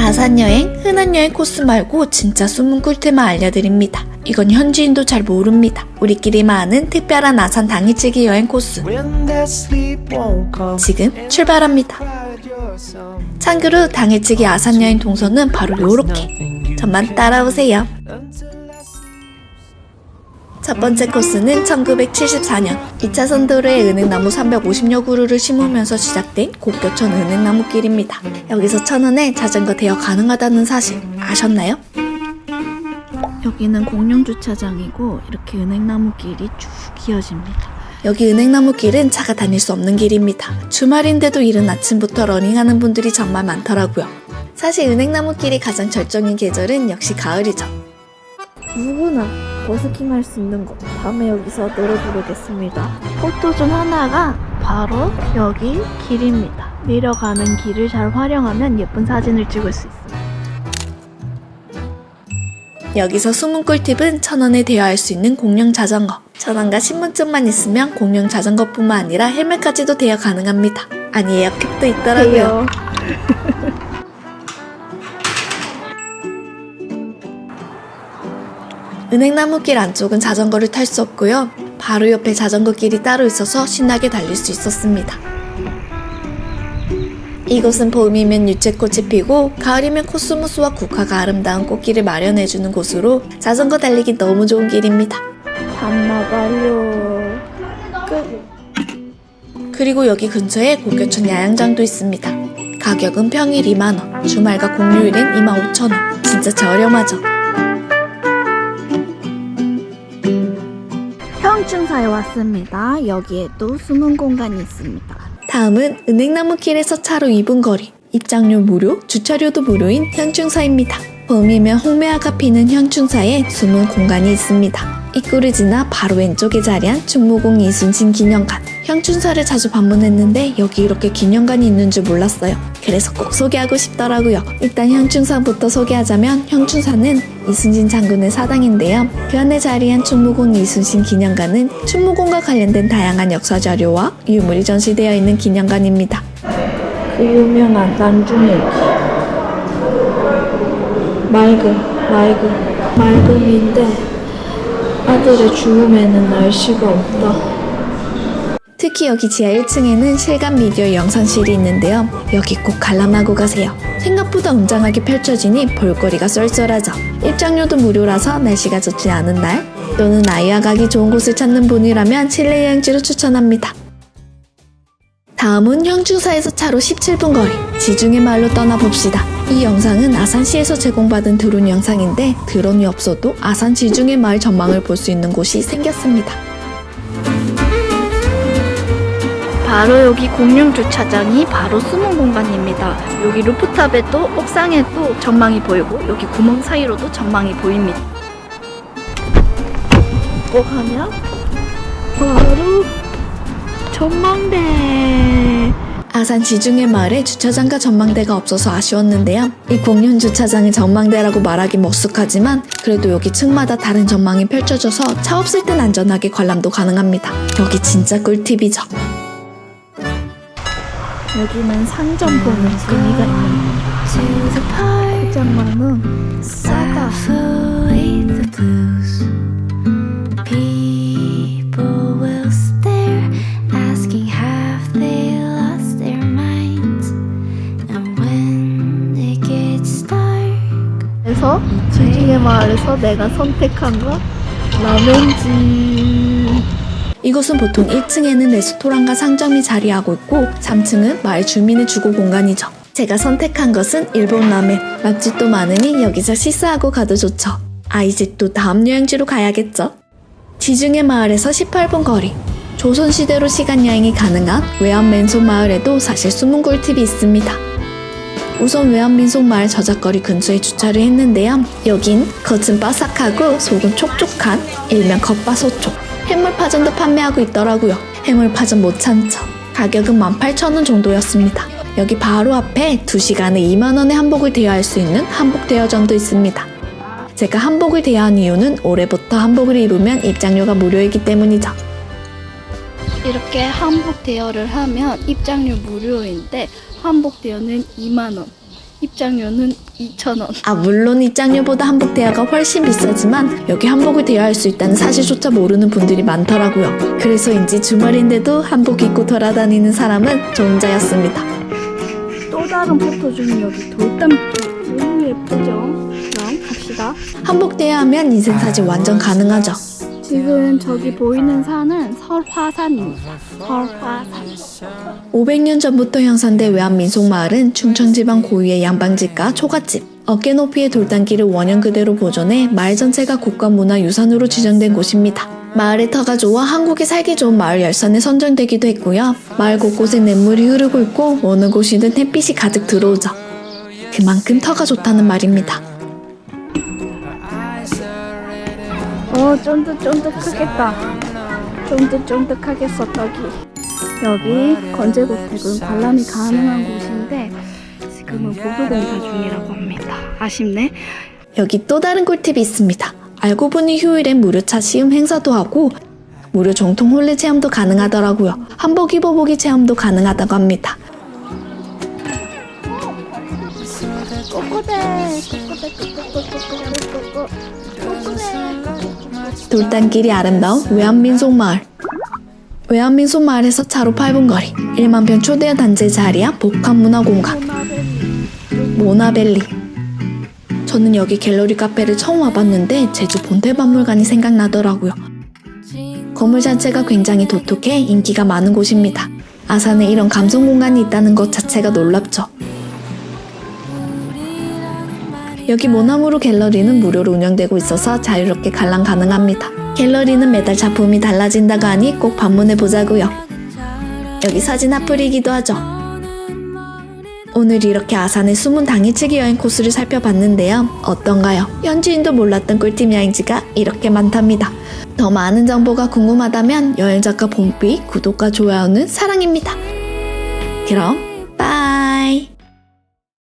아산여행, 흔한 여행 코스 말고 진짜 숨은 꿀템만 알려드립니다. 이건 현지인도 잘 모릅니다. 우리끼리만 아는 특별한 아산 당일치기 여행 코스. 지금 출발합니다. 참고로 당일치기 아산 여행 동선은 바로 요렇게. 저만 따라오세요. 첫 번째 코스는 1974년 2차선 도로에 은행나무 350여 그루를 심으면서 시작된 곡교천 은행나무길입니다. 여기서 천원에 자전거 대여 가능하다는 사실 아셨나요? 여기는 공영주차장이고 이렇게 은행나무길이 쭉 이어집니다. 여기 은행나무길은 차가 다닐 수 없는 길입니다. 주말인데도 이른 아침부터 러닝하는 분들이 정말 많더라고요. 사실 은행나무길이 가장 절정인 계절은 역시 가을이죠. 누구나 버스킹 할 수 있는 곳. 다음에 여기서 노래 부르겠습니다. 포토 중 하나가 바로 여기 길입니다. 내려가는 길을 잘 활용하면 예쁜 사진을 찍을 수 있습니다. 여기서 숨은 꿀팁은 1,000원에 대여할 수 있는 공영 자전거. 1,000원과 신분증만 있으면 공영 자전거뿐만 아니라 헬멧까지도 대여 가능합니다. 아니에요, 캡도 있더라고요. 은행나무길 안쪽은 자전거를 탈 수 없고요. 바로 옆에 자전거 길이 따로 있어서 신나게 달릴 수 있었습니다. 이곳은 봄이면 유채꽃이 피고 가을이면 코스모스와 국화가 아름다운 꽃길을 마련해주는 곳으로 자전거 달리기 너무 좋은 길입니다. 반나발요. 그리고 여기 근처에 곡교천 야영장도 있습니다. 가격은 평일 2만원, 주말과 공휴일엔 25,000원. 진짜 저렴하죠? 형충사에 왔습니다. 여기에도 숨은 공간이 있습니다. 다음은 은행나무길에서 차로 2분 거리, 입장료 무료, 주차료도 무료인 현충사입니다. 봄이면 홍매화가 피는 현충사에 숨은 공간이 있습니다. 입구를 지나 바로 왼쪽에 자리한 충무공 이순신 기념관. 현충사를 자주 방문했는데 여기 이렇게 기념관이 있는 줄 몰랐어요. 그래서 꼭 소개하고 싶더라고요. 일단 현충사부터 소개하자면 현충사는 이순신 장군의 사당인데요. 그 안에 자리한 충무공 이순신 기념관은 충무공과 관련된 다양한 역사 자료와 유물이 전시되어 있는 기념관입니다. 그 유명한 난중일기. 맑음인데 아들의 죽음에는 날씨가 없다. 특히 여기 지하 1층에는 실감 미디어 영상실이 있는데요. 여기 꼭 관람하고 가세요. 생각보다 웅장하게 펼쳐지니 볼거리가 쏠쏠하죠. 입장료도 무료라서 날씨가 좋지 않은 날 또는 아이와 가기 좋은 곳을 찾는 분이라면 실내 여행지로 추천합니다. 다음은 현충사에서 차로 17분 거리 지중해 마을로 떠나봅시다. 이 영상은 아산시에서 제공받은 드론 영상인데 드론이 없어도 아산 지중해 마을 전망을 볼 수 있는 곳이 생겼습니다. 바로 여기 공룡주차장이 바로 숨은 공간입니다. 여기 루프탑에도 옥상에도 전망이 보이고 여기 구멍 사이로도 전망이 보입니다. 꼭 하면 바로 전망대. 아산 지중해 마을에 주차장과 전망대가 없어서 아쉬웠는데요. 이 공룡주차장의 전망대라고 말하기 머쓱하지만 그래도 여기 층마다 다른 전망이 펼쳐져서 차 없을 땐 안전하게 관람도 가능합니다. 여기 진짜 꿀팁이죠. 여기는 상점 보는 재미가 있는 포장마는 싸다. 그래서 지중해 마을에서 내가 선택한 건 라면집. 이곳은 보통 1층에는 레스토랑과 상점이 자리하고 있고 3층은 마을 주민의 주거 공간이죠. 제가 선택한 것은 일본 라멘. 맛집도 많으니 여기서 식사하고 가도 좋죠. 이제 또 다음 여행지로 가야겠죠. 지중해 마을에서 18분 거리. 조선시대로 시간여행이 가능한 외암맨속 마을에도 사실 숨은 꿀팁이 있습니다. 우선 외암민속 마을 저작거리 근처에 주차를 했는데요. 여긴 겉은 바삭하고 속은 촉촉한 일명 겉바소촉. 해물파전도 판매하고 있더라고요. 해물파전 못 참죠. 가격은 18,000원 정도였습니다. 여기 바로 앞에 2시간에 2만원의 한복을 대여할 수 있는 한복 대여점도 있습니다. 제가 한복을 대여한 이유는 올해부터 한복을 입으면 입장료가 무료이기 때문이죠. 이렇게 한복 대여를 하면 입장료 무료인데 한복 대여는 2만원. 입장료는 2,000원. 아, 물론 입장료보다 한복 대여가 훨씬 비싸지만 여기 한복을 대여할 수 있다는 사실조차 모르는 분들이 많더라고요. 그래서인지 주말인데도 한복 입고 돌아다니는 사람은 저 혼자였습니다. 또 다른 포토 중에 여기 돌담길 너무 예쁘죠? 그럼 갑시다. 한복 대여하면 인생사진 완전 가능하죠. 지금 저기 보이는 산은 설화산입니다. 설화산. 500년 전부터 형성된 외암민속마을은 충청지방 고유의 양방집과 초가집, 어깨 높이의 돌담길을 원형 그대로 보존해 마을 전체가 국가문화유산으로 지정된 곳입니다. 마을의 터가 좋아 한국에 살기 좋은 마을 열산에 선정되기도 했고요. 마을 곳곳에 냇물이 흐르고 있고 어느 곳이든 햇빛이 가득 들어오죠. 그만큼 터가 좋다는 말입니다. 쫀득쫀득하겠다. 쫀득쫀득하겠어 떡이. 여기 건제고택은 관람이 가능한 곳인데 지금은 보수공사 중이라고 합니다. 아쉽네. 여기 또 다른 꿀팁이 있습니다. 알고 보니 휴일엔 무료 차 시음 행사도 하고 무료 정통 혼례 체험도 가능하더라고요. 한복 입어보기 체험도 가능하다고 합니다. 돌담길이 아름다운 외암민속마을. 외암민속마을에서 차로 8분 거리 1만 평 초대형 단지의 자리한 복합문화공간 모나벨리. 저는 여기 갤러리 카페를 처음 와봤는데 제주 본태박물관이 생각나더라고요. 건물 자체가 굉장히 독특해 인기가 많은 곳입니다. 아산에 이런 감성 공간이 있다는 것 자체가 놀랍죠. 여기 모나무루 갤러리는 무료로 운영되고 있어서 자유롭게 관람 가능합니다. 갤러리는 매달 작품이 달라진다고 하니 꼭 방문해보자고요. 여기 사진 핫플이기도 하죠. 오늘 이렇게 아산의 숨은 당일치기 여행 코스를 살펴봤는데요. 어떤가요? 현지인도 몰랐던 꿀팁 여행지가 이렇게 많답니다. 더 많은 정보가 궁금하다면 여행작가 봄비 구독과 좋아요는 사랑입니다. 그럼 빠이.